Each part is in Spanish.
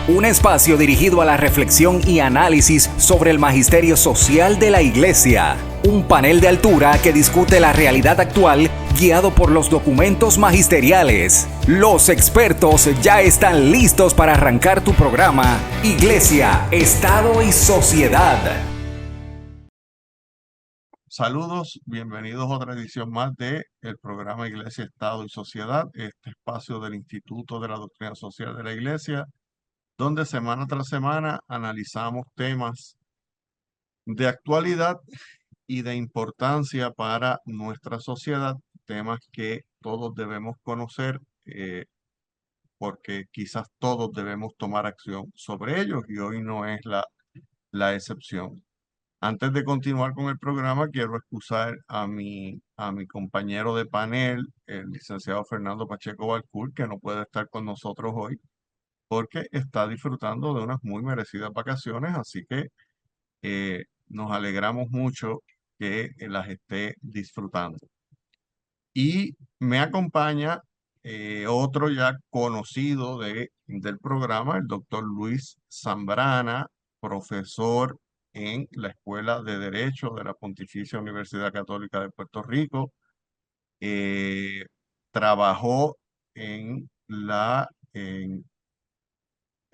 Un espacio dirigido a la reflexión y análisis sobre el magisterio social de la Iglesia. Un panel de altura que discute la realidad actual guiado por los documentos magisteriales. Los expertos ya están listos para arrancar tu programa Iglesia, Estado y Sociedad. Saludos, bienvenidos a otra edición más de el programa Iglesia, Estado y Sociedad, este espacio del Instituto de la Doctrina Social de la Iglesia, donde semana tras semana analizamos temas de actualidad y de importancia para nuestra sociedad, temas que todos debemos conocer, porque quizás todos debemos tomar acción sobre ellos y hoy no es la excepción. Antes de continuar con el programa, quiero excusar a mi compañero de panel, el licenciado Fernando Pacheco Balcour, que no puede estar con nosotros hoy porque está disfrutando de unas muy merecidas vacaciones, así que nos alegramos mucho que las esté disfrutando. Y me acompaña otro ya conocido del programa, el doctor Luis Zambrana, profesor en la Escuela de Derecho de la Pontificia Universidad Católica de Puerto Rico. Trabajó en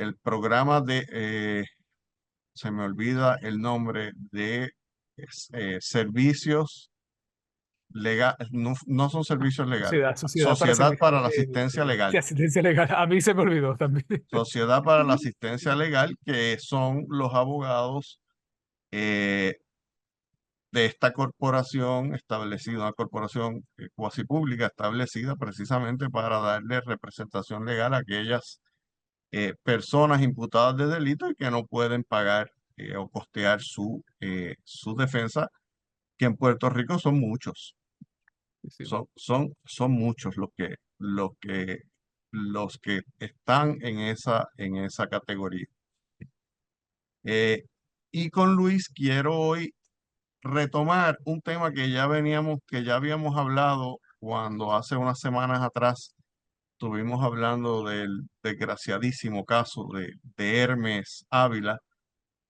el programa se me olvida el nombre de servicios legales, no son servicios legales, Sociedad para Sociedad para la Asistencia Legal. sí, asistencia legal. A mí se me olvidó también. Sociedad para la Asistencia Legal, que son los abogados eh, de esta corporación establecida, una corporación cuasi pública establecida precisamente para darle representación legal a aquellas personas imputadas de delito y que no pueden pagar o costear su defensa, que en Puerto Rico son muchos. Sí. Son muchos los que están en esa categoría. Y con Luis quiero hoy retomar un tema que ya habíamos hablado cuando hace unas semanas atrás estuvimos hablando del desgraciadísimo caso de Hermes Ávila,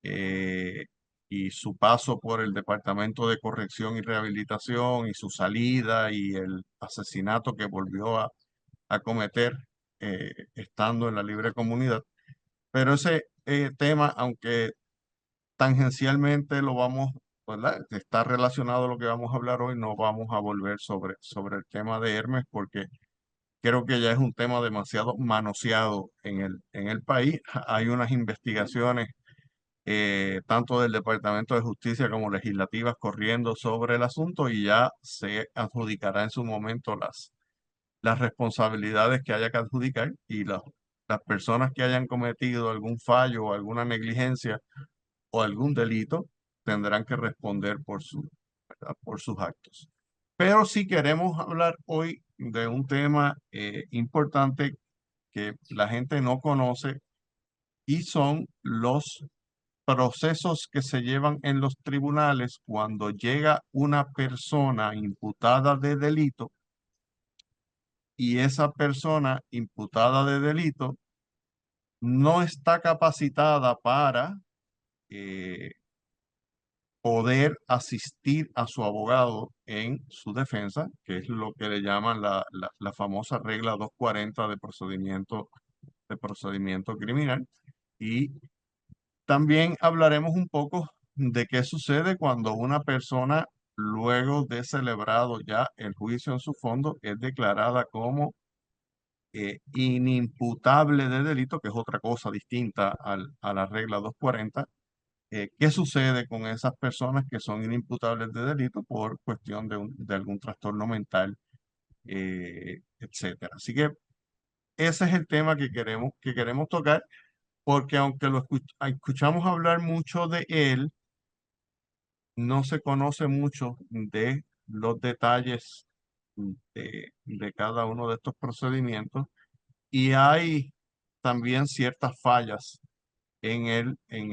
eh, y su paso por el Departamento de Corrección y Rehabilitación y su salida y el asesinato que volvió a cometer estando en la libre comunidad. Pero ese tema, aunque tangencialmente lo vamos, ¿verdad? Está relacionado a lo que vamos a hablar hoy, no vamos a volver sobre el tema de Hermes porque creo que ya es un tema demasiado manoseado en el país. Hay unas investigaciones tanto del Departamento de Justicia como legislativas corriendo sobre el asunto y ya se adjudicará en su momento las responsabilidades que haya que adjudicar y las personas que hayan cometido algún fallo o alguna negligencia o algún delito tendrán que responder ¿verdad? Por sus actos. Pero sí queremos hablar hoy de un tema importante que la gente no conoce y son los procesos que se llevan en los tribunales cuando llega una persona imputada de delito y esa persona imputada de delito no está capacitada para eh, poder asistir a su abogado en su defensa, que es lo que le llaman la famosa regla 240 de procedimiento criminal. Y también hablaremos un poco de qué sucede cuando una persona, luego de celebrado ya el juicio en su fondo, es declarada como inimputable de delito, que es otra cosa distinta a la regla 240. ¿Qué sucede con esas personas que son inimputables de delito por cuestión de algún trastorno mental, etcétera? Así que ese es el tema que queremos tocar, porque aunque escuchamos hablar mucho de él, no se conoce mucho de los detalles de cada uno de estos procedimientos y hay también ciertas fallas en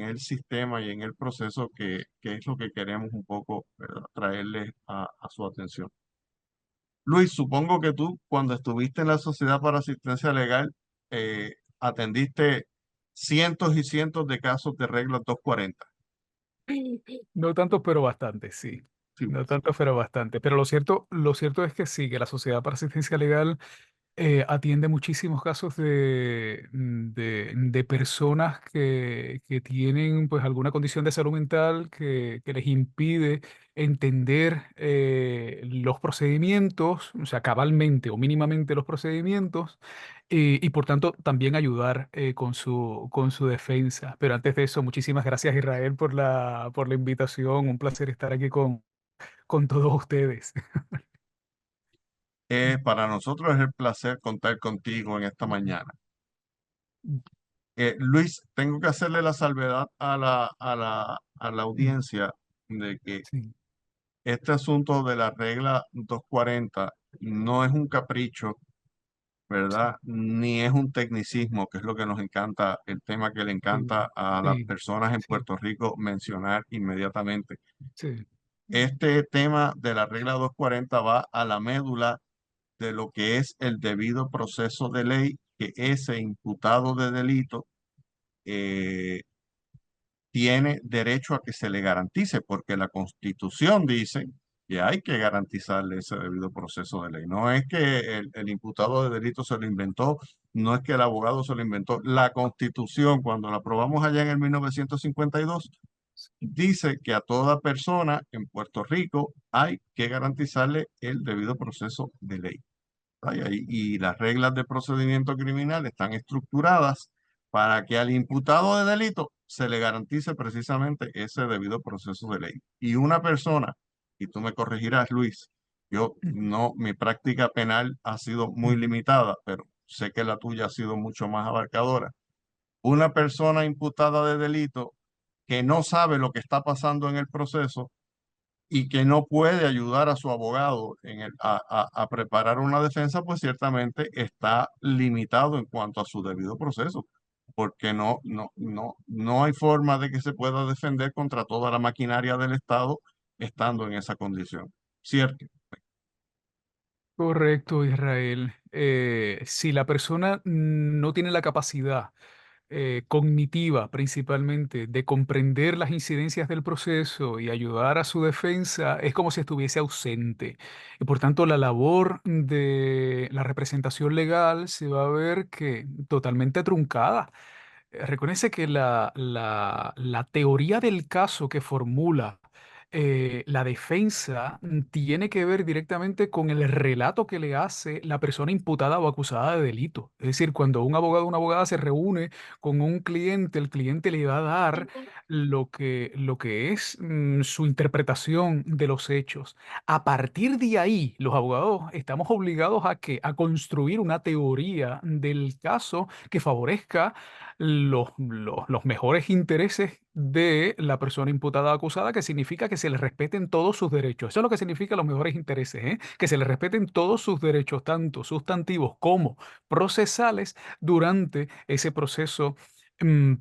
el sistema y en el proceso que es lo que queremos un poco, ¿verdad? Traerles a su atención. Luis, supongo que tú cuando estuviste en la Sociedad para Asistencia Legal atendiste cientos y cientos de casos de reglas 240. No tanto, pero bastante, sí. Sí, No tanto, pero bastante. Pero lo cierto es que sí, que la Sociedad para Asistencia Legal atiende muchísimos casos de personas que tienen pues alguna condición de salud mental que les impide entender los procedimientos, o sea, cabalmente o mínimamente los procedimientos, y por tanto también ayudar con su defensa. Pero antes de eso, muchísimas gracias Israel por la invitación. Un placer estar aquí con todos ustedes. Para nosotros es el placer contar contigo en esta mañana. Luis, tengo que hacerle la salvedad a la audiencia de que Sí, este asunto de la regla 240 no es un capricho, ¿verdad? Ni es un tecnicismo, que es lo que nos encanta, el tema que le sí, encanta a las sí, personas en sí, Puerto Rico mencionar inmediatamente. sí. Este tema de la regla 240 va a la médula de lo que es el debido proceso de ley, que ese imputado de delito eh, tiene derecho a que se le garantice, porque la Constitución dice que hay que garantizarle ese debido proceso de ley. No es que el imputado de delito se lo inventó, no es que el abogado se lo inventó. La Constitución, cuando la aprobamos allá en el 1952, dice que a toda persona en Puerto Rico hay que garantizarle el debido proceso de ley. Y las reglas de procedimiento criminal están estructuradas para que al imputado de delito se le garantice precisamente ese debido proceso de ley. Y una persona, y tú me corregirás, Luis, yo no, mi práctica penal ha sido muy Ujú. limitada, pero sé que la tuya ha sido mucho más abarcadora. Una persona imputada de delito que no sabe lo que está pasando en el proceso y que no puede ayudar a su abogado a preparar una defensa, pues ciertamente está limitado en cuanto a su debido proceso, porque no hay forma de que se pueda defender contra toda la maquinaria del Estado estando en esa condición. ¿Cierto? Correcto, Israel. Si la persona no tiene la capacidad cognitiva principalmente de comprender las incidencias del proceso y ayudar a su defensa, es como si estuviese ausente. Y por tanto, la labor de la representación legal se va a ver que totalmente truncada. Reconoce que la teoría del caso que formula la defensa tiene que ver directamente con el relato que le hace la persona imputada o acusada de delito. Es decir, cuando un abogado o una abogada se reúne con un cliente, el cliente le va a dar lo que es su interpretación de los hechos. A partir de ahí, los abogados estamos obligados a construir una teoría del caso que favorezca los mejores intereses de la persona imputada o acusada, que significa que se le respeten todos sus derechos. Eso es lo que significa los mejores intereses, ¿eh? Que se le respeten todos sus derechos, tanto sustantivos como procesales, durante ese proceso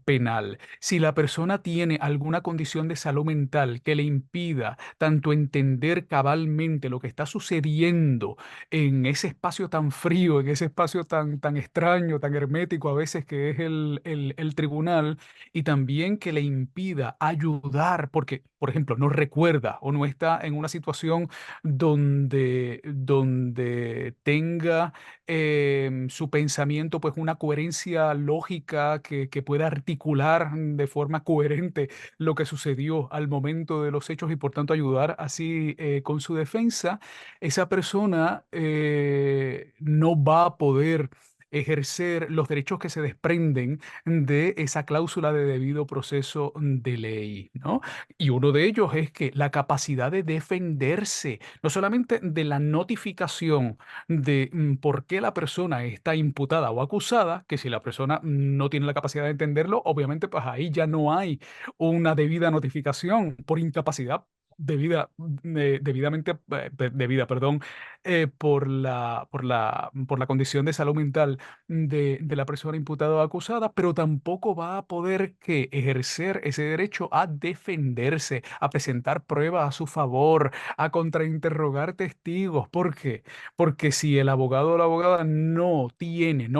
penal. Si la persona tiene alguna condición de salud mental que le impida tanto entender cabalmente lo que está sucediendo en ese espacio tan frío, en ese espacio tan extraño, tan hermético a veces que es el tribunal, y también que le impida ayudar, porque, por ejemplo, no recuerda o no está en una situación donde tenga su pensamiento pues una coherencia lógica que pueda articular de forma coherente lo que sucedió al momento de los hechos y por tanto ayudar así con su defensa. Esa persona no va a poder ejercer los derechos que se desprenden de esa cláusula de debido proceso de ley, ¿no? Y uno de ellos es que la capacidad de defenderse, no solamente de la notificación de por qué la persona está imputada o acusada, que si la persona no tiene la capacidad de entenderlo, obviamente pues ahí ya no hay una debida notificación por incapacidad debidamente, perdón, por la condición de salud mental de la persona imputada o acusada, pero tampoco va a poder que ejercer ese derecho a defenderse, a presentar pruebas a su favor, a contrainterrogar testigos. ¿Por qué? Porque si el abogado o la abogada no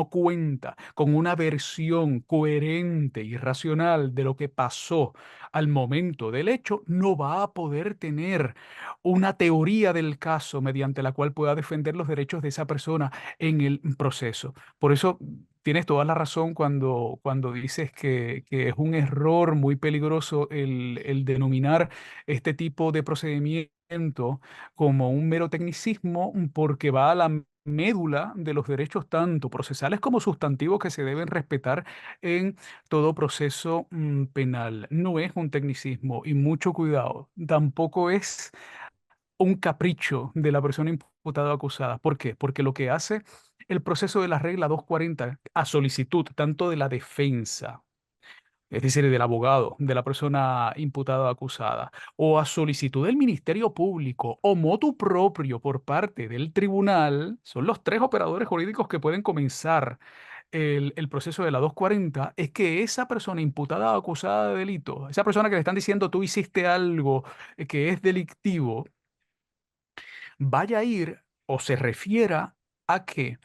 cuenta con una versión coherente y racional de lo que pasó al momento del hecho, no va a poder tener una teoría del caso mediante la cual pueda defender los derechos de esa persona en el proceso. Por eso tienes toda la razón cuando dices que es un error muy peligroso el denominar este tipo de procedimiento como un mero tecnicismo, porque va a la médula de los derechos tanto procesales como sustantivos que se deben respetar en todo proceso penal. No es un tecnicismo y mucho cuidado. Tampoco es un capricho de la persona imputada o acusada. ¿Por qué? Porque lo que hace el proceso de la regla 240 a solicitud tanto de la defensa, es decir, del abogado, de la persona imputada o acusada, o a solicitud del Ministerio Público o motu propio por parte del tribunal, son los tres operadores jurídicos que pueden comenzar el proceso de la 240, es que esa persona imputada o acusada de delito, esa persona que le están diciendo tú hiciste algo que es delictivo, vaya a ir o se refiera a que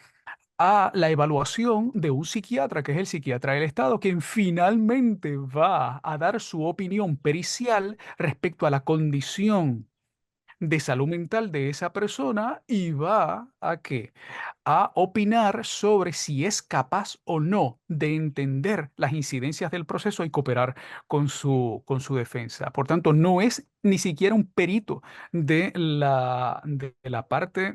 a la evaluación de un psiquiatra, que es el psiquiatra del Estado, quien finalmente va a dar su opinión pericial respecto a la condición de salud mental de esa persona y va a qué? A opinar sobre si es capaz o no de entender las incidencias del proceso y cooperar con su defensa. Por tanto, no es ni siquiera un perito de la parte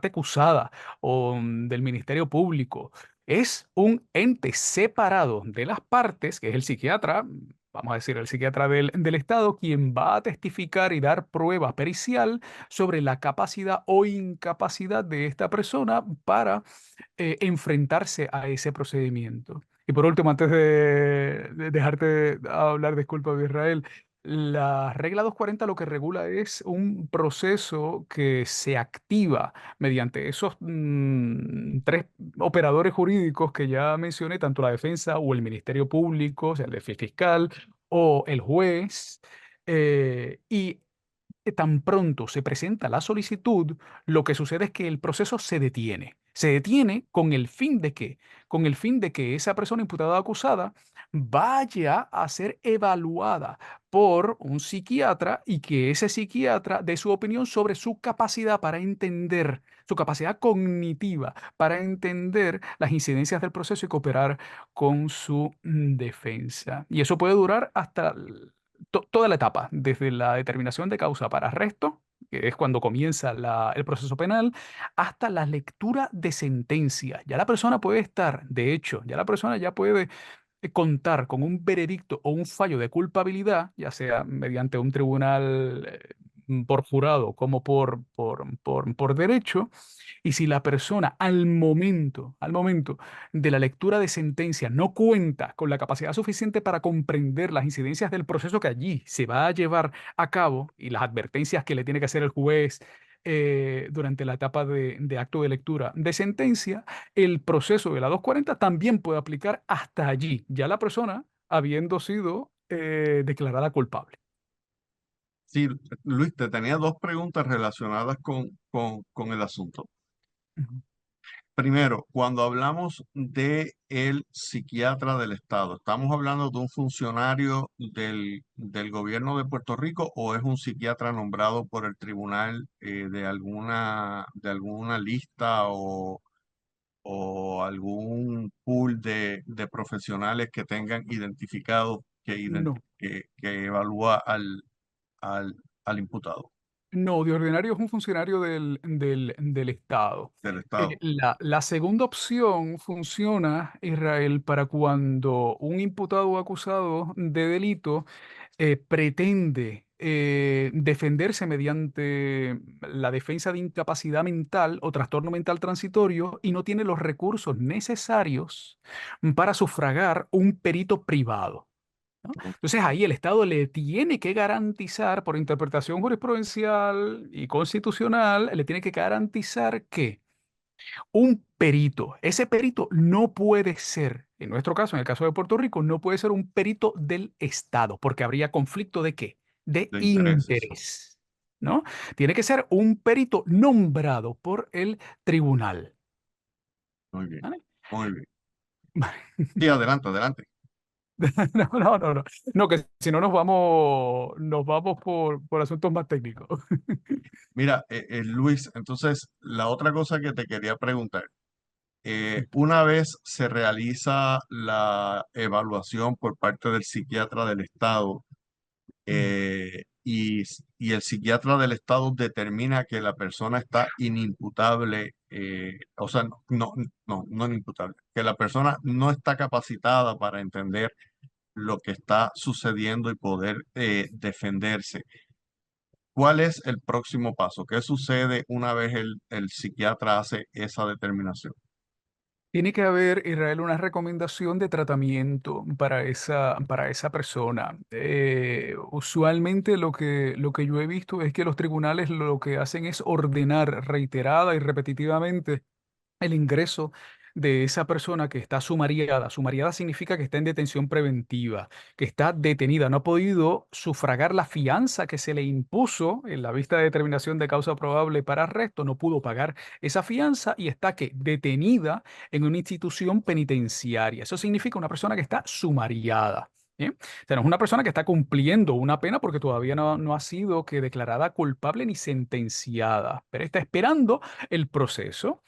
acusada o del Ministerio Público. Es un ente separado de las partes, que es el psiquiatra, vamos a decir, el psiquiatra del Estado, quien va a testificar y dar prueba pericial sobre la capacidad o incapacidad de esta persona para enfrentarse a ese procedimiento. Y por último, antes de dejarte hablar, disculpa, Israel, la regla 240 lo que regula es un proceso que se activa mediante esos tres operadores jurídicos que ya mencioné, tanto la defensa o el Ministerio Público, o sea, el fiscal o el juez, y tan pronto se presenta la solicitud, lo que sucede es que el proceso se detiene. Se detiene con el fin de que, con el fin de que esa persona imputada o acusada vaya a ser evaluada por un psiquiatra y que ese psiquiatra dé su opinión sobre su capacidad para entender, su capacidad cognitiva para entender las incidencias del proceso y cooperar con su defensa. Y eso puede durar hasta toda la etapa, desde la determinación de causa para arresto, que es cuando comienza el proceso penal, hasta la lectura de sentencia. Ya la persona puede estar, de hecho, ya la persona ya puede contar con un veredicto o un fallo de culpabilidad, ya sea mediante un tribunal por jurado como por derecho, y si la persona al momento de la lectura de sentencia no cuenta con la capacidad suficiente para comprender las incidencias del proceso que allí se va a llevar a cabo y las advertencias que le tiene que hacer el juez durante la etapa de acto de lectura de sentencia, el proceso de la 240 también puede aplicar hasta allí, ya la persona habiendo sido declarada culpable. Sí, Luis, te tenía dos preguntas relacionadas con el asunto. Ujú. Primero, cuando hablamos de el psiquiatra del Estado, ¿estamos hablando de un funcionario del gobierno de Puerto Rico o es un psiquiatra nombrado por el tribunal de alguna lista o algún pool de profesionales que tengan identificados No. que evalúa al, al imputado No, de ordinario es un funcionario del Estado. del Estado? La segunda opción funciona, Israel, para cuando un imputado o acusado de delito pretende defenderse mediante la defensa de incapacidad mental o trastorno mental transitorio y no tiene los recursos necesarios para sufragar un perito privado. ¿no? ok, Entonces ahí el Estado le tiene que garantizar, por interpretación jurisprudencial y constitucional, le tiene que garantizar que un perito, ese perito no puede ser, en nuestro caso, en el caso de Puerto Rico, no puede ser un perito del Estado, porque habría conflicto de qué? De de intereses. interés, ¿no? Tiene que ser un perito nombrado por el tribunal. Muy bien, ¿Vale? muy bien. Sí, adelante, adelante. No, no, no, no. No, que si no nos vamos por asuntos más técnicos. Mira, Luis, entonces la otra cosa que te quería preguntar, una vez se realiza la evaluación por parte del psiquiatra del Estado, y el psiquiatra del Estado determina que la persona está inimputable, o sea, no inimputable, que la persona no está capacitada para entender lo que está sucediendo y poder defenderse. ¿Cuál es el próximo paso? ¿Qué sucede una vez el psiquiatra hace esa determinación? Tiene que haber, Israel, una recomendación de tratamiento para esa persona. Usualmente lo que yo he visto es que los tribunales lo que hacen es ordenar reiterada y repetitivamente el ingreso de esa persona que está sumariada. Sumariada significa que está en detención preventiva, que está detenida, no ha podido sufragar la fianza que se le impuso en la vista de determinación de causa probable para arresto, no pudo pagar esa fianza y está que detenida en una institución penitenciaria. Eso significa una persona que está sumariada. ¿Bien? O sea, no es una persona que está cumpliendo una pena porque todavía no ha sido que declarada culpable ni sentenciada, pero está esperando el proceso.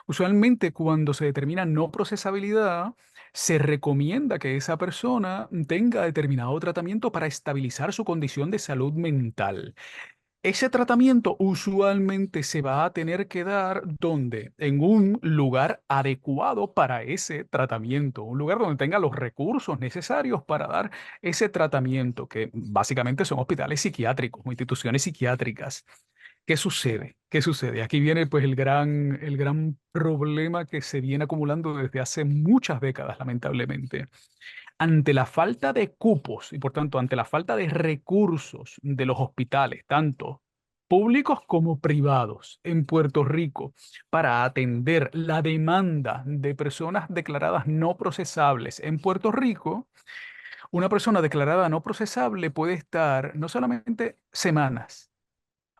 Usualmente cuando se determina no procesabilidad, se recomienda que esa persona tenga determinado tratamiento para estabilizar su condición de salud mental. Ese tratamiento usualmente se va a tener que dar donde, en un lugar adecuado para ese tratamiento, un lugar donde tenga los recursos necesarios para dar ese tratamiento, que básicamente son hospitales psiquiátricos o instituciones psiquiátricas. ¿Qué sucede? ¿Qué sucede? Aquí viene pues el gran problema que se viene acumulando desde hace muchas décadas, lamentablemente. Ante la falta de cupos y por tanto ante la falta de recursos de los hospitales, tanto públicos como privados en Puerto Rico, para atender la demanda de personas declaradas no procesables en Puerto Rico, una persona declarada no procesable puede estar no solamente semanas,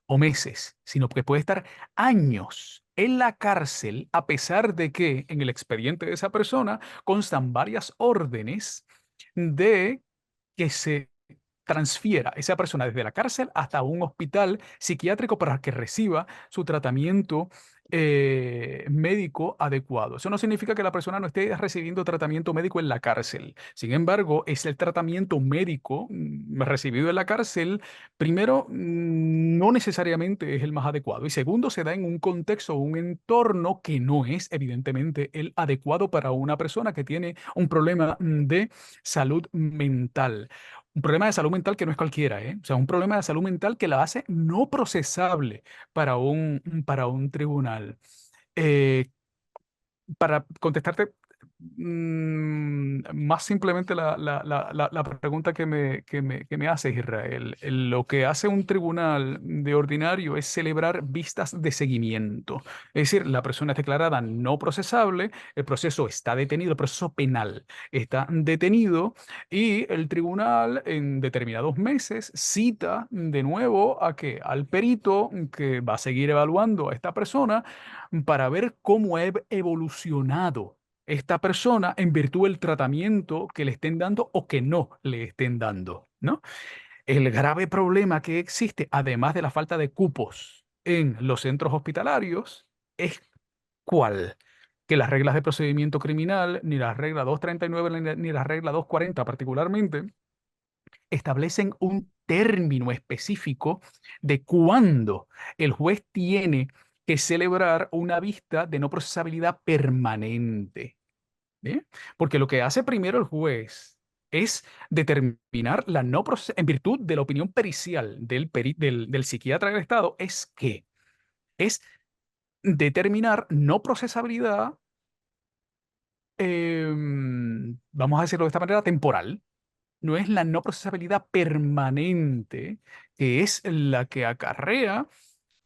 o meses, sino que puede estar años en la cárcel a pesar de que en el expediente de esa persona constan varias órdenes de que se transfiera esa persona desde la cárcel hasta un hospital psiquiátrico para que reciba su tratamiento médico adecuado. Eso no significa que la persona no esté recibiendo tratamiento médico en la cárcel. Sin embargo, es el tratamiento médico recibido en la cárcel, primero, no necesariamente es el más adecuado y segundo, se da en un contexto, un entorno que no es evidentemente el adecuado para una persona que tiene un problema de salud mental. Un problema de salud mental que no es cualquiera, ¿eh? O sea, un problema de salud mental que la hace no procesable para un tribunal. Eh, para contestarte más simplemente la pregunta que me haces, Israel. Lo que hace un tribunal de ordinario es celebrar vistas de seguimiento. Es decir, la persona es declarada no procesable, el proceso está detenido, el proceso penal está detenido y el tribunal en determinados meses cita de nuevo al perito que va a seguir evaluando a esta persona para ver cómo ha evolucionado esta persona en virtud del tratamiento que le estén dando o que no le estén dando, ¿no? El grave problema que existe, además de la falta de cupos en los centros hospitalarios, es ¿cuál? Que las reglas de procedimiento criminal, ni la regla 239 ni la regla 240 particularmente, establecen un término específico de cuándo el juez tiene que celebrar una vista de no procesabilidad permanente. ¿Bien? Porque lo que hace primero el juez es determinar la no en virtud de la opinión pericial del psiquiatra del Estado, es determinar no procesabilidad, vamos a decirlo de esta manera, temporal. no es la no procesabilidad permanente, que es la que acarrea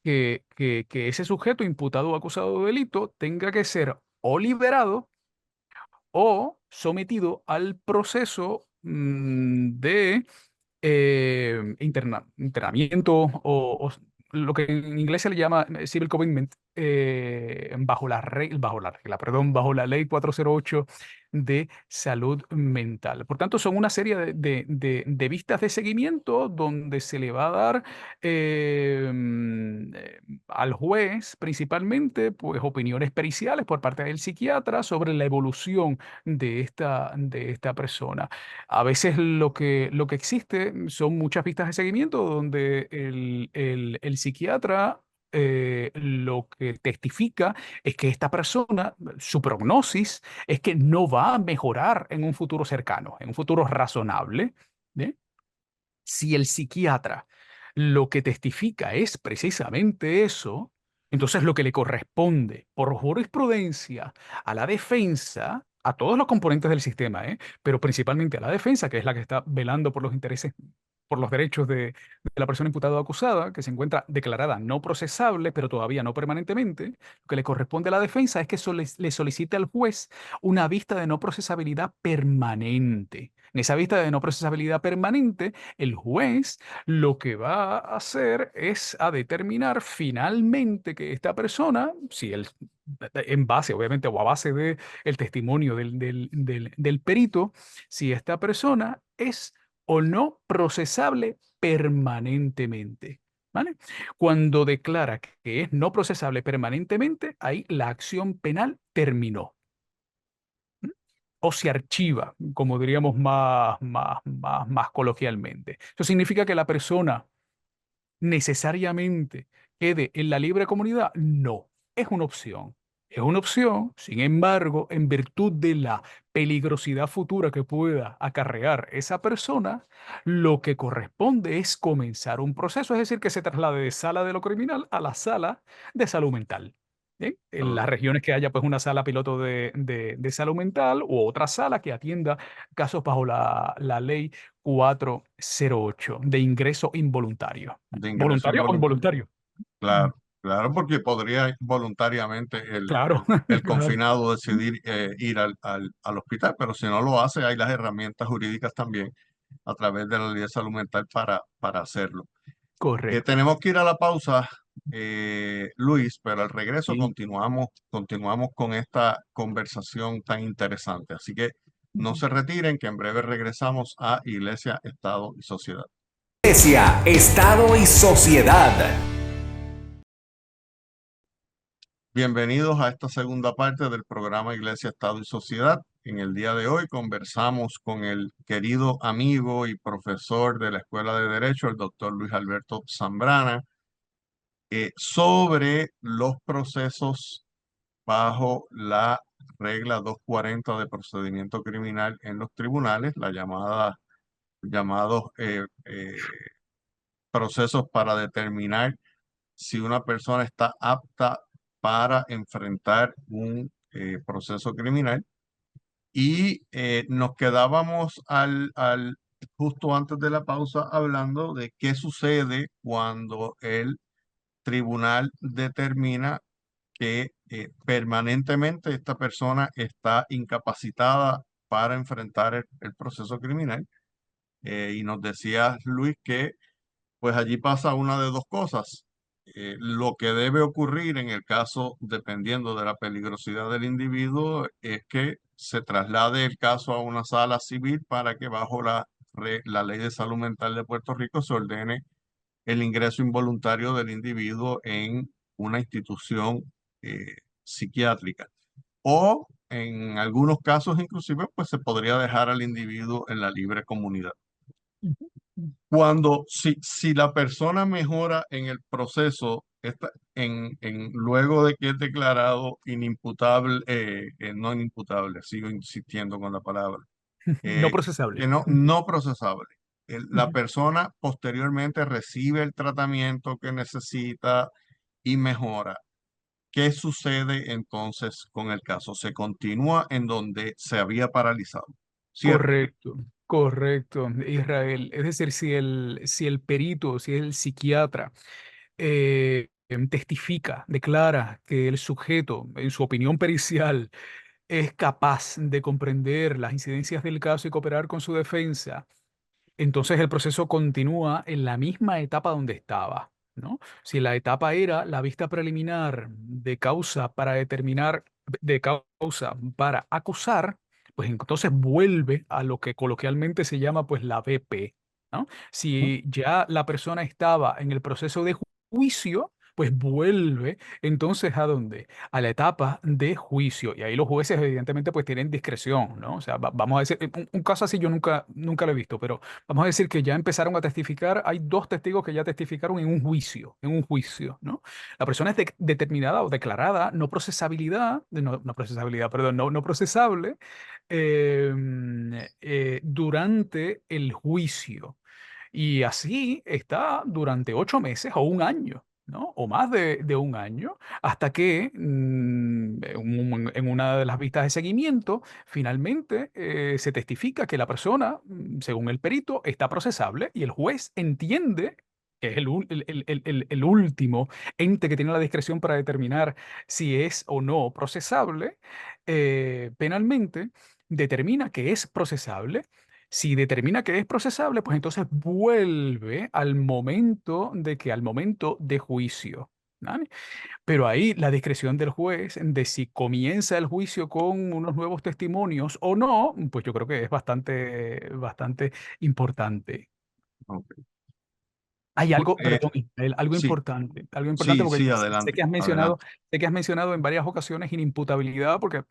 que ese sujeto imputado o acusado de delito tenga que ser o liberado o sometido al proceso de internamiento o lo que en inglés se le llama civil commitment, bajo la ley 408 de salud mental. Por tanto, son una serie de vistas de seguimiento donde se le va a dar al juez principalmente pues opiniones periciales por parte del psiquiatra sobre la evolución de esta persona. A veces lo que existe son muchas pistas de seguimiento donde el psiquiatra lo que testifica es que esta persona, su prognosis es que no va a mejorar en un futuro cercano, en un futuro razonable. ¿Eh? Si el psiquiatra lo que testifica es precisamente eso, entonces lo que le corresponde por jurisprudencia a la defensa, a todos los componentes del sistema, pero principalmente a la defensa, que es la que está velando por los intereses, por los derechos de la persona imputada o acusada, que se encuentra declarada no procesable, pero todavía no permanentemente, lo que le corresponde a la defensa es que le solicite al juez una vista de no procesabilidad permanente. En esa vista de no procesabilidad permanente, el juez lo que va a hacer es a determinar finalmente que esta persona, si él, en base, obviamente, o a base de el testimonio del perito, si esta persona es o no procesable permanentemente. ¿Vale? Cuando declara que es no procesable permanentemente, ahí la acción penal terminó o se archiva, como diríamos más coloquialmente. Eso significa que la persona necesariamente quede en la libre comunidad. No, es una opción. Es una opción, sin embargo, en virtud de la peligrosidad futura que pueda acarrear esa persona, lo que corresponde es comenzar un proceso, es decir, que se traslade de sala de lo criminal a la sala de salud mental. ¿Bien? En las Correcto. regiones que haya pues una sala piloto de salud mental u otra sala que atienda casos bajo la ley 408 de ingreso involuntario. De ingreso ¿Voluntario o involuntario. involuntario? Mm. Claro, claro, porque podría voluntariamente Claro, el claro, confinado decidir ir al hospital, pero si no lo hace, hay las herramientas jurídicas también a través de la ley de salud mental para hacerlo. correcto. Tenemos que ir a la pausa, Luis, pero al regreso Sí. continuamos con esta conversación tan interesante. Así que no se retiren, que en breve regresamos a Iglesia, Estado y Sociedad. Iglesia, Estado y Sociedad. Bienvenidos a esta segunda parte del programa Iglesia, Estado y Sociedad. En el día de hoy conversamos con el querido amigo y profesor de la Escuela de Derecho, el doctor Luis Alberto Zambrana, sobre los procesos bajo la regla 240 de procedimiento criminal en los tribunales, llamados procesos para determinar si una persona está apta para enfrentar un proceso criminal. Y nos quedábamos justo antes de la pausa hablando de qué sucede cuando el tribunal determina que permanentemente esta persona está incapacitada para enfrentar el proceso criminal. Y nos decía Luis que pues allí pasa una de dos cosas. Lo que debe ocurrir en el caso, dependiendo de la peligrosidad del individuo, es que se traslade el caso a una sala civil para que bajo la Ley de Salud Mental de Puerto Rico se ordene el ingreso involuntario del individuo en una institución psiquiátrica. O en algunos casos inclusive, pues se podría dejar al individuo en la libre comunidad. Si la persona mejora en el proceso, luego de que es declarado inimputable, no inimputable, sigo insistiendo con la palabra, No eh, que procesable. no procesable. La persona posteriormente recibe el tratamiento que necesita y mejora. ¿Qué sucede entonces con el caso? Se continúa en donde se había paralizado, ¿cierto? Correcto. Correcto, Israel. Es decir, si el perito, si el psiquiatra testifica, declara que el sujeto, en su opinión pericial, es capaz de comprender las incidencias del caso y cooperar con su defensa, entonces el proceso continúa en la misma etapa donde estaba, ¿no? Si la etapa era la vista preliminar de causa para determinar, de causa para acusar, pues entonces vuelve a lo que coloquialmente se llama pues la BP, ¿no? Si ya la persona estaba en el proceso de juicio, pues vuelve entonces ¿a dónde? A la etapa de juicio. Y ahí los jueces evidentemente pues tienen discreción, ¿no? O sea, vamos a decir, un caso así yo nunca lo he visto, pero vamos a decir que ya empezaron a testificar, hay dos testigos que ya testificaron en un juicio, ¿no? La persona es determinada o declarada no procesabilidad, no procesabilidad, perdón, no procesable durante el juicio. Y así está durante 8 meses o un año, ¿no? O más de un año, hasta que en una de las vistas de seguimiento, finalmente se testifica que la persona, según el perito, está procesable y el juez entiende que es el último ente que tiene la discreción para determinar si es o no procesable penalmente, determina que es procesable. Si determina que es procesable, pues entonces vuelve al momento de juicio. ¿Vale? Pero ahí la discreción del juez de si comienza el juicio con unos nuevos testimonios o no, pues yo creo que es bastante importante. Ok. Hay Bu- algo, eh, perdón, Ismael, sí, algo importante sí, porque sí, sé que adelante, adelante. sé que has mencionado en varias ocasiones inimputabilidad, porque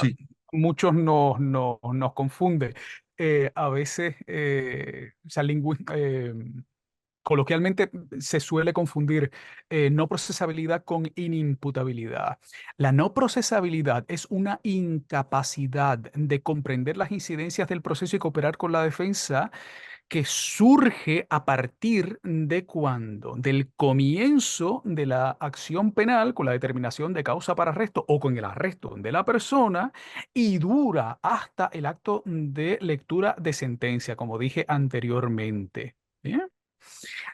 Sí, muchos nos confunde. A veces, o sea, coloquialmente se suele confundir no procesabilidad con inimputabilidad. La no procesabilidad es una incapacidad de comprender las incidencias del proceso y cooperar con la defensa que surge a partir de cuando, del comienzo de la acción penal con la determinación de causa para arresto o con el arresto de la persona y dura hasta el acto de lectura de sentencia, como dije anteriormente. ¿Bien?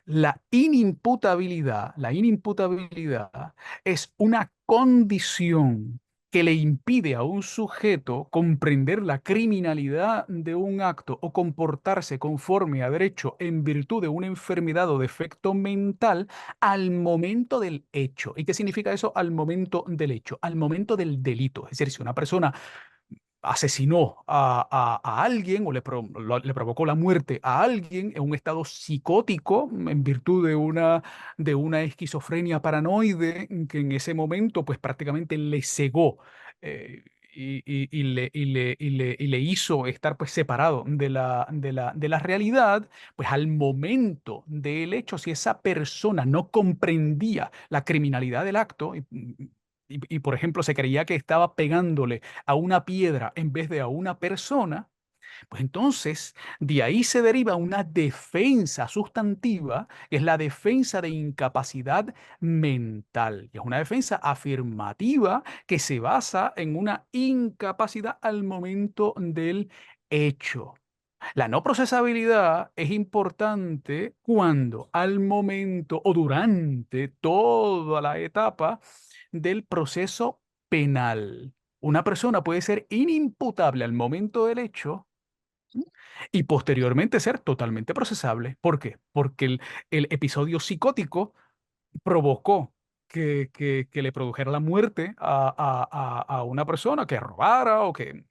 La inimputabilidad es una condición que le impide a un sujeto comprender la criminalidad de un acto o comportarse conforme a derecho en virtud de una enfermedad o defecto mental al momento del hecho. ¿Y qué significa eso al momento del hecho? Al momento del delito. Es decir, si una persona asesinó a alguien o le provocó la muerte a alguien en un estado psicótico en virtud de una esquizofrenia paranoide que en ese momento pues prácticamente le cegó eh, y le hizo estar pues separado de la realidad, pues al momento del hecho, si esa persona no comprendía la criminalidad del acto por ejemplo, se creía que estaba pegándole a una piedra en vez de a una persona, pues entonces de ahí se deriva una defensa sustantiva, que es la defensa de incapacidad mental. Y es una defensa afirmativa que se basa en una incapacidad al momento del hecho. La no procesabilidad es importante cuando al momento o durante toda la etapa del proceso penal. Una persona puede ser inimputable al momento del hecho y posteriormente ser totalmente procesable. ¿Por qué? Porque el episodio psicótico provocó que le produjera la muerte a una persona que robara o que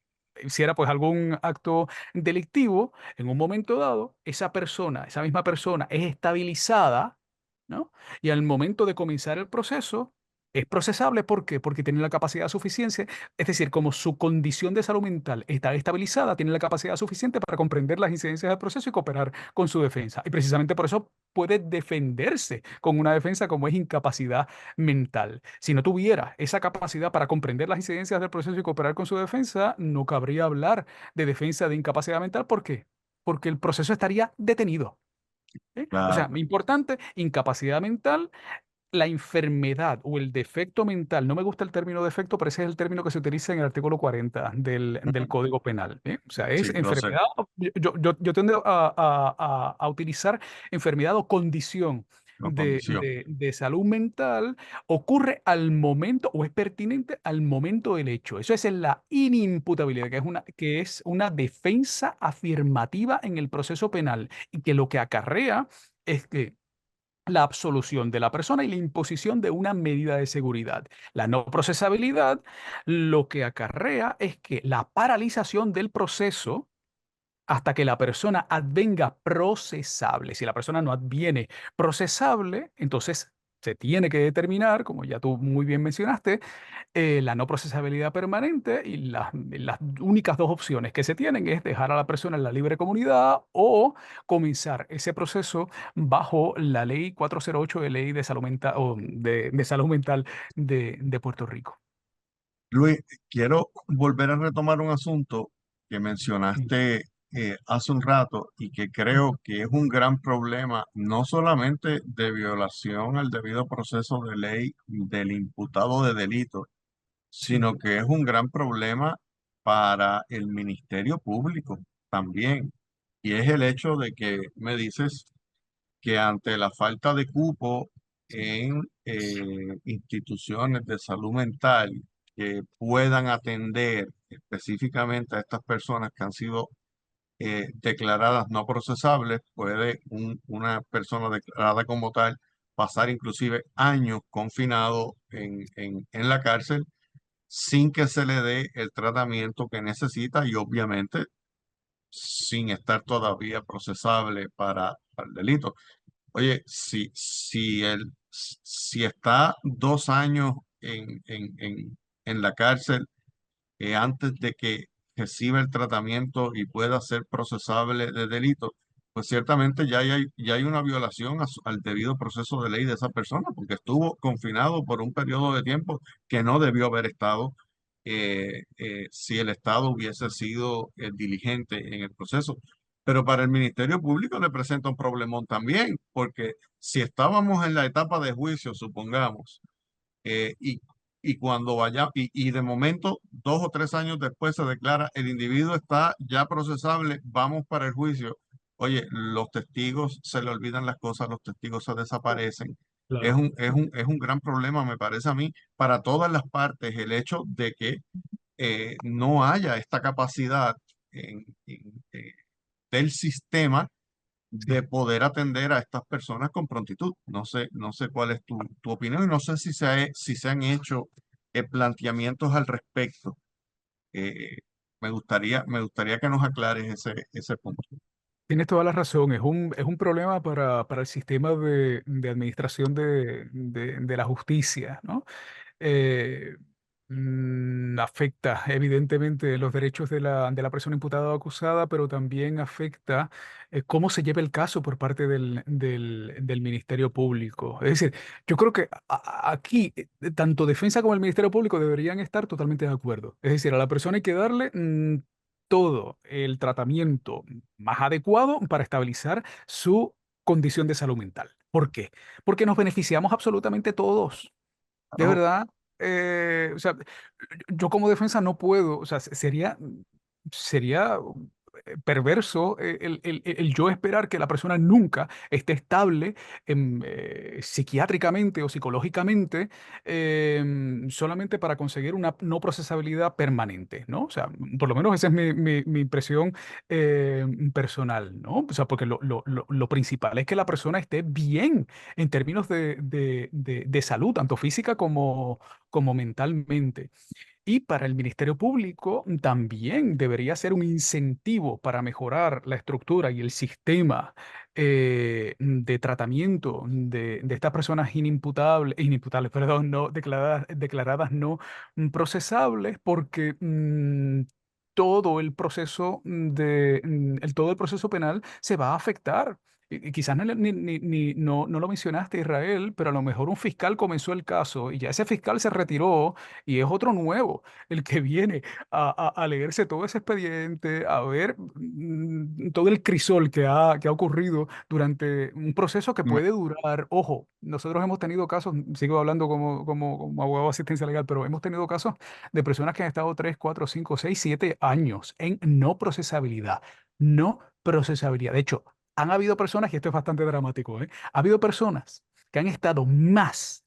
hiciera pues algún acto delictivo. En un momento dado, esa misma persona es estabilizada, ¿no? Y al momento de comenzar el proceso, es procesable. ¿Por qué? Porque tiene la capacidad suficiente, es decir, como su condición de salud mental está estabilizada, tiene la capacidad suficiente para comprender las incidencias del proceso y cooperar con su defensa. Y precisamente por eso puede defenderse con una defensa como es incapacidad mental. Si no tuviera esa capacidad para comprender las incidencias del proceso y cooperar con su defensa, no cabría hablar de defensa de incapacidad mental. ¿Por qué? Porque el proceso estaría detenido. ¿Eh? O sea, claro. importante, incapacidad mental, la enfermedad o el defecto mental, no me gusta el término defecto, pero ese es el término que se utiliza en el artículo 40 del Ujú. Código Penal. ¿Eh? O sea, es Sí, lo sé, enfermedad. Yo tiendo a utilizar enfermedad o condición la condición. de salud mental, ocurre al momento o es pertinente al momento del hecho. Eso es en la inimputabilidad, que es una defensa afirmativa en el proceso penal y que lo que acarrea es que la absolución de la persona y la imposición de una medida de seguridad. La no procesabilidad lo que acarrea es que la paralización del proceso hasta que la persona advenga procesable. Si la persona no adviene procesable, entonces se tiene que determinar, como ya tú muy bien mencionaste, la no procesabilidad permanente y las únicas dos opciones que se tienen es dejar a la persona en la libre comunidad o comenzar ese proceso bajo la ley 408 de ley de salud mental, o de salud mental de Puerto Rico. Luis, quiero volver a retomar un asunto que Sí. mencionaste hace un rato y que creo que es un gran problema, no solamente de violación al debido proceso de ley del imputado de delito, Sí. sino que es un gran problema para el Ministerio Público también. Y es el hecho de que me dices que ante la falta de cupo en instituciones de salud mental que puedan atender específicamente a estas personas que han sido declaradas no procesables, puede una persona declarada como tal pasar inclusive años confinado en la cárcel sin que se le dé el tratamiento que necesita y obviamente sin estar todavía procesable para el delito. Oye, si está 2 años en la cárcel antes de que reciba el tratamiento y pueda ser procesable de delito, pues ciertamente ya hay una violación al debido proceso de ley de esa persona, porque estuvo confinado por un periodo de tiempo que no debió haber estado si el Estado hubiese sido diligente en el proceso. Pero para el Ministerio Público le presenta un problemón también, porque si estábamos en la etapa de juicio, supongamos, eh, y, y cuando vaya, y de momento, 2 o 3 años después se declara el individuo está ya procesable, vamos para el juicio. Oye, los testigos se le olvidan las cosas, los testigos se desaparecen. Es Claro. un, es un, es un gran problema, me parece a mí, para todas las partes, el hecho de que no haya esta capacidad del sistema Sí. de poder atender a estas personas con prontitud. No sé cuál es tu opinión y no sé si se han hecho planteamientos al respecto. Eh, me gustaría que nos aclares ese punto. Tienes toda la razón, es un problema para el sistema de administración de la justicia, ¿no? eh, Afecta evidentemente los derechos de la persona imputada o acusada, pero también afecta cómo se lleva el caso por parte del Ministerio Público. Es decir, yo creo que aquí tanto defensa como el Ministerio Público deberían estar totalmente de acuerdo. Es decir, a la persona hay que darle todo el tratamiento más adecuado para estabilizar su condición de salud mental. ¿Por qué? Porque nos beneficiamos absolutamente todos. De Claro, verdad, o sea, yo como defensa no puedo, o sea, sería perverso el yo esperar que la persona nunca esté estable psiquiátricamente o psicológicamente solamente para conseguir una no procesabilidad permanente, ¿no? O sea, por lo menos esa es mi impresión personal, ¿no? O sea, porque lo principal es que la persona esté bien en términos de salud, tanto física como mentalmente. Y para el Ministerio Público también debería ser un incentivo para mejorar la estructura y el sistema de tratamiento de estas personas inimputables, perdón, no declaradas no procesables, porque todo el proceso todo el proceso penal se va a afectar. y quizás no lo mencionaste, Israel, pero a lo mejor un fiscal comenzó el caso y ya ese fiscal se retiró y es otro nuevo el que viene a leerse todo ese expediente, a ver todo el crisol que ha ocurrido durante un proceso que Me- puede durar. Ojo, nosotros hemos tenido casos, sigo hablando como abogado de asistencia legal, pero hemos tenido casos de personas que han estado 3, 4, 5, 6, 7 años en no procesabilidad. No procesabilidad. De hecho, han habido personas, y esto es bastante dramático, ¿eh? Ha habido personas que han estado más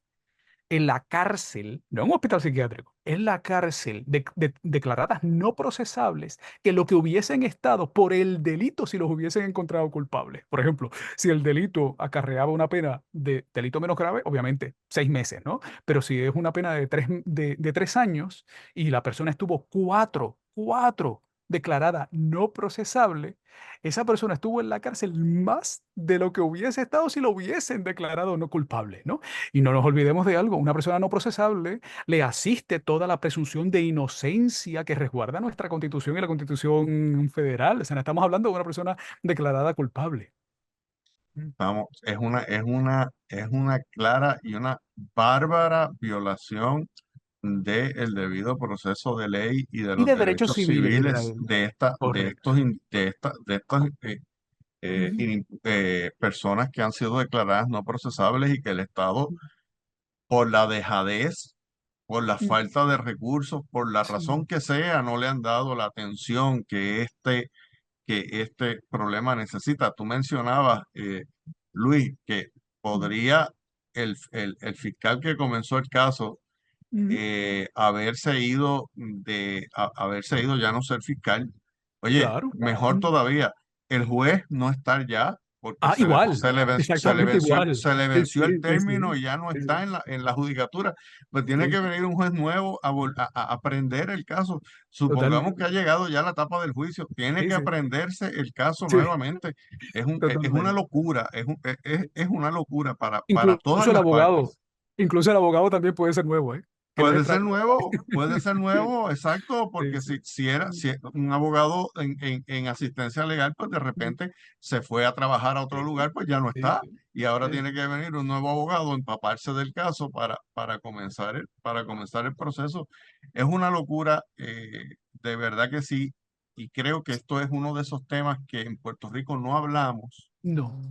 en la cárcel, no en un hospital psiquiátrico, en la cárcel, declaradas no procesables, que lo que hubiesen estado por el delito si los hubiesen encontrado culpables. Por ejemplo, si el delito acarreaba una pena de delito menos grave, obviamente 6 meses, ¿no? Pero si es una pena de 3 años y la persona estuvo cuatro declarada no procesable, esa persona estuvo en la cárcel más de lo que hubiese estado si lo hubiesen declarado no culpable, ¿no? Y no nos olvidemos de algo, una persona no procesable le asiste toda la presunción de inocencia que resguarda nuestra Constitución y la Constitución federal. O sea, no estamos hablando de una persona declarada culpable. Mm. Vamos, es una clara y una bárbara violación del debido proceso de ley y de Y los de derechos derechos civiles, civiles Israel. de esta, de Correcto. estos, in- de estas Ujú. personas que han sido declaradas no procesables y que el Estado, por la dejadez, por la Mm. falta de recursos, por la razón Sí. que sea, no le han dado la atención que este problema necesita. Tú mencionabas, Luis, que Mm. podría el fiscal que comenzó el caso Ujú. haberse ido ya no ser fiscal. Oye, Claro. mejor Mm. todavía, el juez no estar ya porque Ah, se le, igual. se le, ven- se le Exactamente venció, igual. se le Sí, venció el sí, sí, término sí. y ya no Sí, está en la judicatura. Pues tiene sí, que sí. venir un juez nuevo a aprender el caso. Supongamos que Totalmente. ha llegado ya la etapa del juicio, tiene Sí, que sí. aprenderse el caso Sí, nuevamente. Es una totalmente. locura, es una locura para todas Incluso el las abogado, partes. incluso el abogado también puede ser nuevo, ¿eh? Que no es extraño. Puede ser nuevo, exacto, Sí, porque sí. si un abogado en asistencia legal, pues de repente se fue a trabajar a otro lugar, pues ya no Sí, está, y ahora sí, tiene que venir un nuevo abogado, empaparse del caso para comenzar el proceso. Es una locura, de verdad que sí, y creo que esto es uno de esos temas que en Puerto Rico no hablamos, no.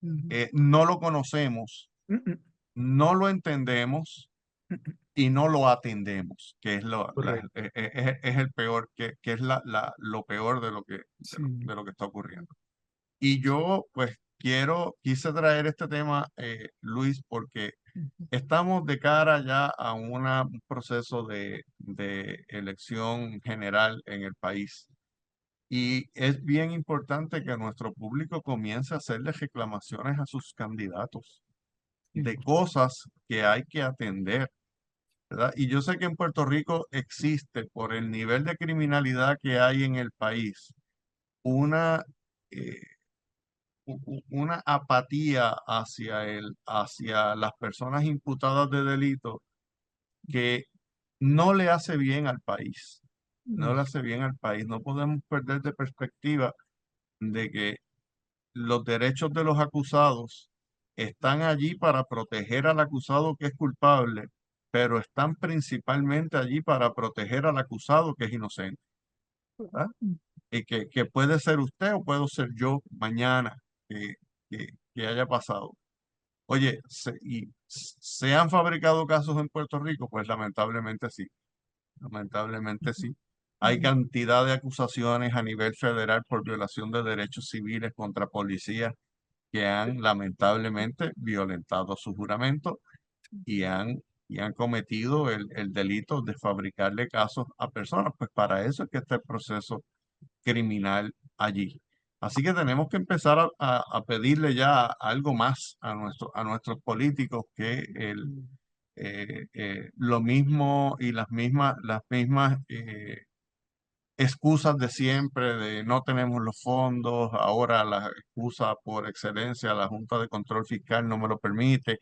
Ujú. no lo conocemos, Mm, mm, no lo entendemos mm, mm. y no lo atendemos, que es Correcto. es el peor, que es lo peor Sí. de lo que está ocurriendo. Y yo, pues, quise traer este tema, Luis, porque Ujú. estamos de cara ya a un proceso de elección general en el país. Y es bien importante que nuestro público comience a hacerle reclamaciones a sus candidatos Sí. de cosas que hay que atender, ¿verdad? Y yo sé que en Puerto Rico existe, por el nivel de criminalidad que hay en el país, una, eh, una apatía hacia las personas imputadas de delito que no le hace bien al país. No No. le hace bien al país. No podemos perder de perspectiva de que los derechos de los acusados están allí para proteger al acusado que es culpable, pero están principalmente allí para proteger al acusado que es inocente, ¿verdad? Y que puede ser usted o puedo ser yo mañana que, que haya pasado. Oye, ¿se han fabricado casos en Puerto Rico? Pues lamentablemente sí, lamentablemente sí. Hay Ujú. cantidad de acusaciones a nivel federal por violación de derechos civiles contra policías que han lamentablemente violentado su juramento y han cometido el delito de fabricarle casos a personas. Pues para eso es que está el proceso criminal allí. Así que tenemos que empezar a pedirle ya algo más a nuestros políticos que lo mismo y las mismas excusas de siempre, de no tenemos los fondos, ahora la excusa por excelencia, la Junta de Control Fiscal no me lo permite.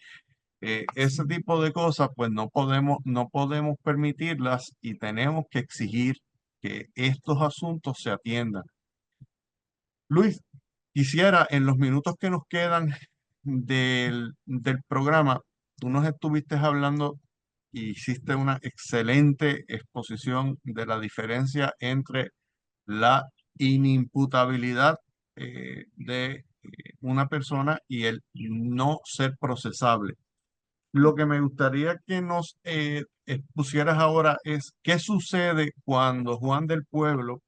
Ese tipo de cosas, pues no podemos permitirlas y tenemos que exigir que estos asuntos se atiendan. Luis, Quisiera, en los minutos que nos quedan del programa, tú nos estuviste hablando y hiciste una excelente exposición de la diferencia entre la inimputabilidad de una persona y el no ser procesable. Lo que me gustaría que nos expusieras ahora es qué sucede cuando Juan del Pueblo,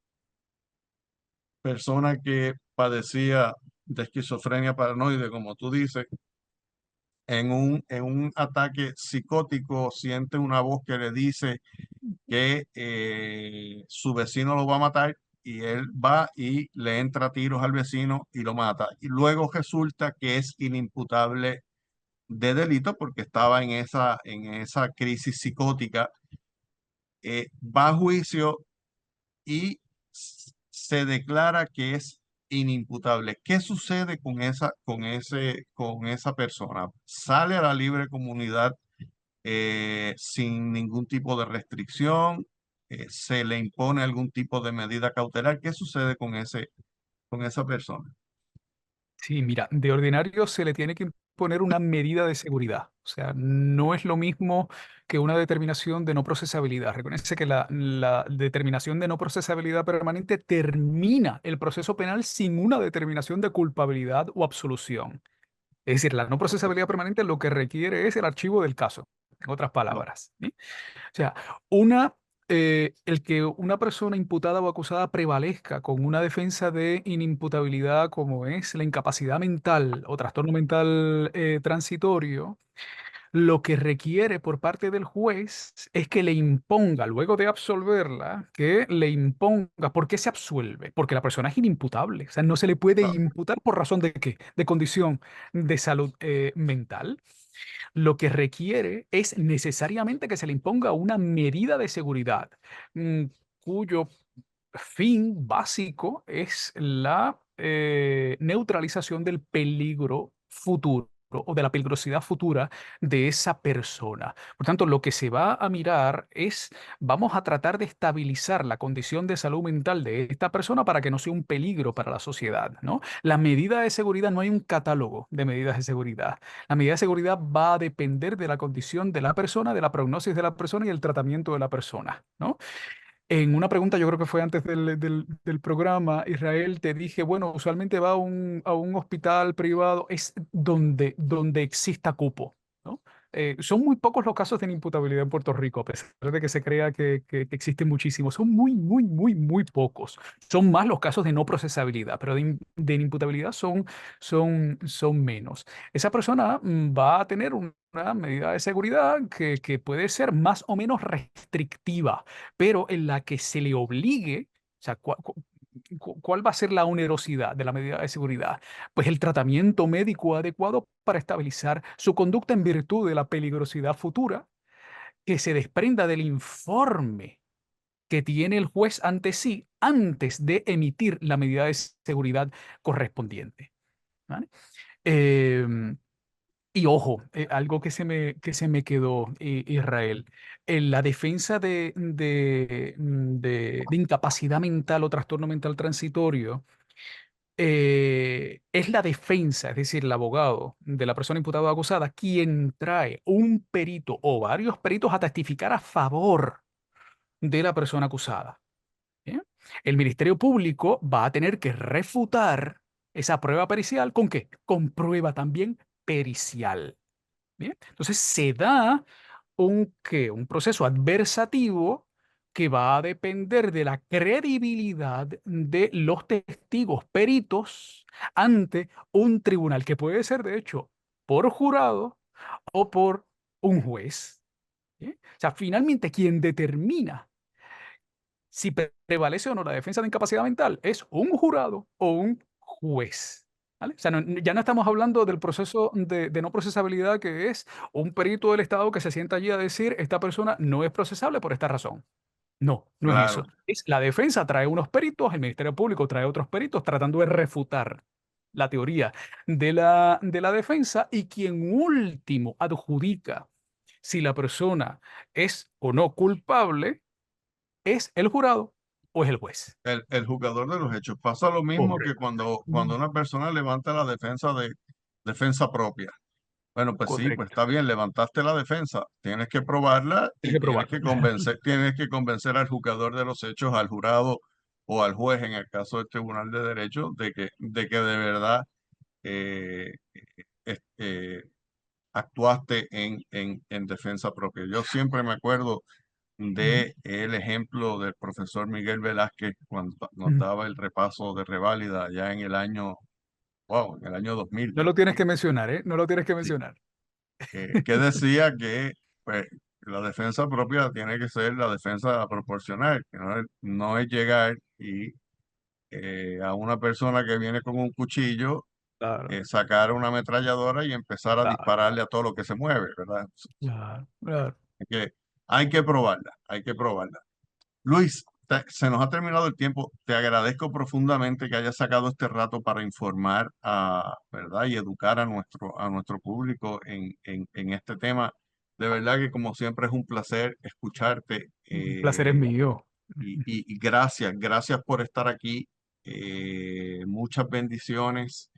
persona que padecía de esquizofrenia paranoide, como tú dices, en un ataque psicótico siente una voz que le dice que su vecino lo va a matar y él va y le entra a tiros al vecino y lo mata. Y luego resulta que es inimputable de delito porque estaba en esa crisis psicótica, va a juicio y se declara que es inimputable. ¿Qué sucede con esa persona? ¿Sale a la libre comunidad sin ningún tipo de restricción? ¿Se le impone algún tipo de medida cautelar? ¿Qué sucede con esa persona? Sí, mira, de ordinario se le tiene que imponer una medida de seguridad. O sea, no es lo mismo que una determinación de no procesabilidad. Recuérdense que la determinación de no procesabilidad permanente termina el proceso penal sin una determinación de culpabilidad o absolución. Es decir, la no procesabilidad permanente lo que requiere es el archivo del caso, en otras No, palabras. ¿Sí? O sea, el que una persona imputada o acusada prevalezca con una defensa de inimputabilidad como es la incapacidad mental o trastorno mental transitorio, lo que requiere por parte del juez es que le imponga, luego de absolverla, que le imponga. ¿Por qué se absuelve? Porque la persona es inimputable. O sea, no se le puede claro, imputar por razón de qué, de condición de salud mental. Lo que requiere es necesariamente que se le imponga una medida de seguridad, mm, cuyo fin básico es la neutralización del peligro futuro o de la peligrosidad futura de esa persona. Por tanto, lo que se va a mirar es, vamos a tratar de estabilizar la condición de salud mental de esta persona para que no sea un peligro para la sociedad, ¿no? La medida de seguridad, no hay un catálogo de medidas de seguridad. La medida de seguridad va a depender de la condición de la persona, de la prognosis de la persona y el tratamiento de la persona, ¿no? En una pregunta, yo creo que fue antes del programa, Israel, te dije, bueno, usualmente va a un hospital privado, es donde exista cupo, ¿no? Son muy pocos los casos de inimputabilidad en Puerto Rico, a pesar de que se crea que existen muchísimos. Son muy, muy, muy, muy pocos. Son más los casos de no procesabilidad, pero de inimputabilidad son menos. Esa persona va a tener una medida de seguridad que puede ser más o menos restrictiva, pero en la que se le obligue, o sea, ¿cuál va a ser la onerosidad de la medida de seguridad? Pues el tratamiento médico adecuado para estabilizar su conducta en virtud de la peligrosidad futura que se desprenda del informe que tiene el juez ante sí antes de emitir la medida de seguridad correspondiente. ¿Vale? Em, y ojo, algo que se me quedó, Israel, en la defensa de incapacidad mental o trastorno mental transitorio, es la defensa, es decir, el abogado de la persona imputada o acusada, quien trae un perito o varios peritos a testificar a favor de la persona acusada. ¿Bien? El Ministerio Público va a tener que refutar esa prueba pericial ¿con qué? Con prueba también pericial. Bien, entonces se da un proceso adversativo que va a depender de la credibilidad de los testigos peritos ante un tribunal, que puede ser, de hecho, por jurado o por un juez. ¿Bien? O sea, finalmente quien determina si prevalece o no la defensa de incapacidad mental es un jurado o un juez. ¿Vale? O sea, ya no estamos hablando del proceso de no procesabilidad, que es un perito del Estado que se sienta allí a decir esta persona no es procesable por esta razón. No, no es eso. claro, Es la defensa trae unos peritos, el Ministerio Público trae otros peritos tratando de refutar la teoría de la defensa, y quien último adjudica si la persona es o no culpable es el jurado. o es el juez? El jugador de los hechos. Pasa lo mismo que Correcto. cuando una persona levanta la defensa de defensa propia. Bueno, pues sí, pues Correcto. está bien, levantaste la defensa, tienes que probarla Tienes y que probarlo. tienes que convencer al jugador de los hechos, al jurado o al juez, en el caso del Tribunal de Derecho, de que de verdad eh, es- eh, actuaste en defensa propia. Yo siempre me acuerdo Ujú, de el ejemplo del profesor Miguel Velázquez cuando nos ujú. daba el repaso de reválida ya en el año, wow, en el año 2000. No lo tienes que mencionar, ¿eh? No lo tienes que Sí, mencionar. que decía que pues, la defensa propia tiene que ser la defensa proporcional, que no es llegar y a una persona que viene con un cuchillo, Claro, sacar una ametralladora y empezar a claro, dispararle a todo lo que se mueve, ¿verdad? claro, claro. Hay que, hay que probarla, hay que probarla. Luis, se nos ha terminado el tiempo. Te agradezco profundamente que hayas sacado este rato para informar ¿verdad? Y educar a nuestro público en este tema. De verdad que como siempre es un placer escucharte El placer es mío. y gracias, gracias por estar aquí. Muchas bendiciones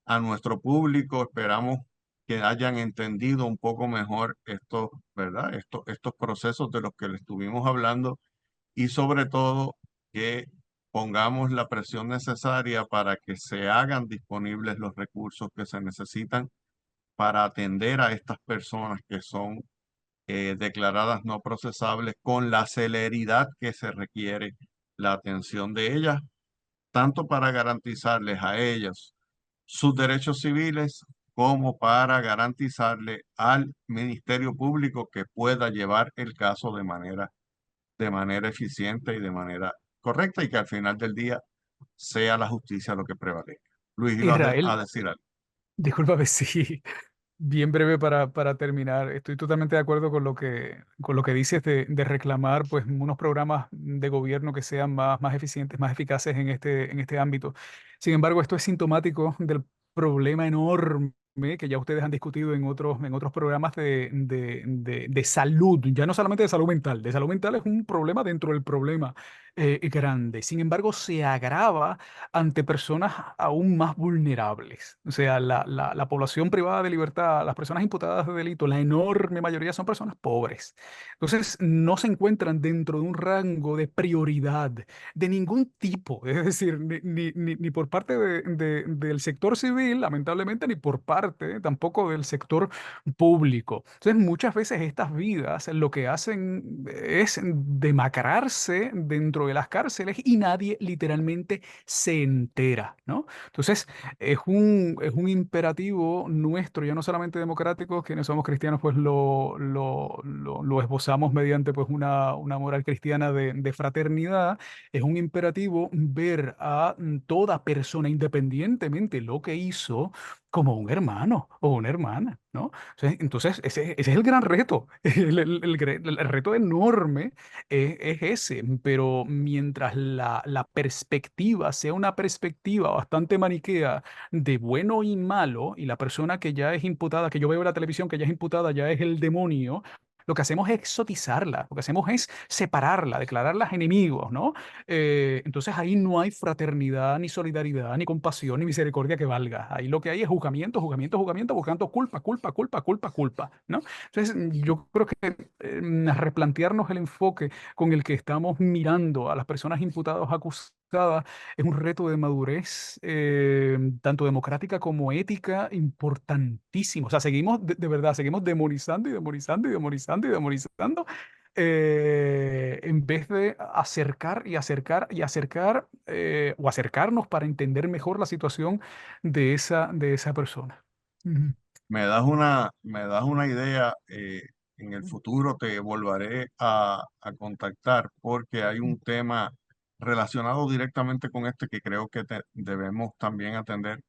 a nuestro público. Esperamos que hayan entendido un poco mejor estos, ¿verdad? Estos procesos de los que le estuvimos hablando y sobre todo que pongamos la presión necesaria para que se hagan disponibles los recursos que se necesitan para atender a estas personas que son declaradas no procesables con la celeridad que se requiere la atención de ellas, tanto para garantizarles a ellas sus derechos civiles como para garantizarle al Ministerio Público que pueda llevar el caso de manera eficiente y de manera correcta y que al final del día sea la justicia lo que prevalezca. Luis, ibas a Israel, decir algo. discúlpame, sí. Bien breve para terminar. Estoy totalmente de acuerdo con lo que dices de reclamar pues, unos programas de gobierno que sean más eficientes, más eficaces en este ámbito. Sin embargo, esto es sintomático del problema enorme que ya ustedes han discutido en otros programas de salud, ya no solamente de salud mental es un problema dentro del problema grande. Sin embargo, se agrava ante personas aún más vulnerables. O sea, la población privada de libertad, las personas imputadas de delito, la enorme mayoría son personas pobres. Entonces, no se encuentran dentro de un rango de prioridad de ningún tipo, es decir, ni por parte del sector civil, lamentablemente, ni por parte tampoco del sector público. Entonces, muchas veces estas vidas lo que hacen es demacrarse dentro de las cárceles y nadie literalmente se entera, ¿no? Entonces, es un imperativo nuestro, ya no solamente democrático, quienes somos cristianos, pues lo esbozamos mediante pues una moral cristiana de fraternidad. Es un imperativo ver a toda persona, independientemente lo que hizo, como un hermano o una hermana, ¿no? Entonces, ese es el gran reto. El reto enorme es ese, pero mientras la perspectiva sea una perspectiva bastante maniquea de bueno y malo, y la persona que ya es imputada, que yo veo en la televisión que ya es imputada, ya es el demonio, lo que hacemos es exotizarla, lo que hacemos es separarla, declararlas enemigos, ¿no? Entonces ahí no hay fraternidad, ni solidaridad, ni compasión, ni misericordia que valga. Ahí lo que hay es juzgamiento, juzgamiento, juzgamiento, buscando culpa, culpa, culpa, culpa, culpa, ¿no? Entonces yo creo que replantearnos el enfoque con el que estamos mirando a las personas imputadas o acusadas es un reto de madurez, tanto democrática como ética, importantísimo. O sea, seguimos, de verdad, seguimos demonizando y demonizando y demonizando y demonizando, en vez de acercar y acercar y acercar, o acercarnos para entender mejor la situación de esa persona. Ujú. Me das una idea. En el futuro te volveré a contactar porque hay un tema relacionado directamente con este que creo que debemos también atender,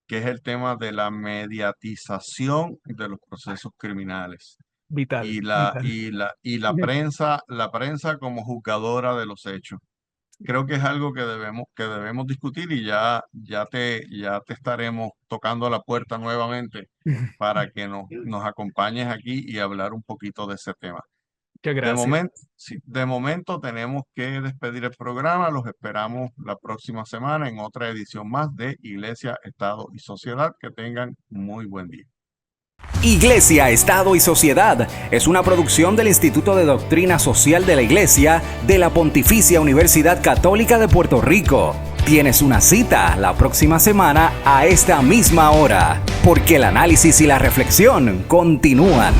que es el tema de la mediatización de los procesos criminales Vital, vital. y la prensa como juzgadora de los hechos. Creo que es algo que debemos discutir y ya te estaremos tocando la puerta nuevamente para que nos acompañes aquí y hablar un poquito de ese tema. Muchas De gracias. momento, sí, de momento tenemos que despedir el programa. Los esperamos la próxima semana en otra edición más de Iglesia, Estado y Sociedad. Que tengan muy buen día. Iglesia, Estado y Sociedad es una producción del Instituto de Doctrina Social de la Iglesia de la Pontificia Universidad Católica de Puerto Rico. Tienes una cita la próxima semana a esta misma hora, porque el análisis y la reflexión continúan.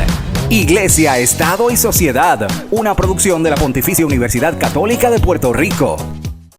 Iglesia, Estado y Sociedad, una producción de la Pontificia Universidad Católica de Puerto Rico.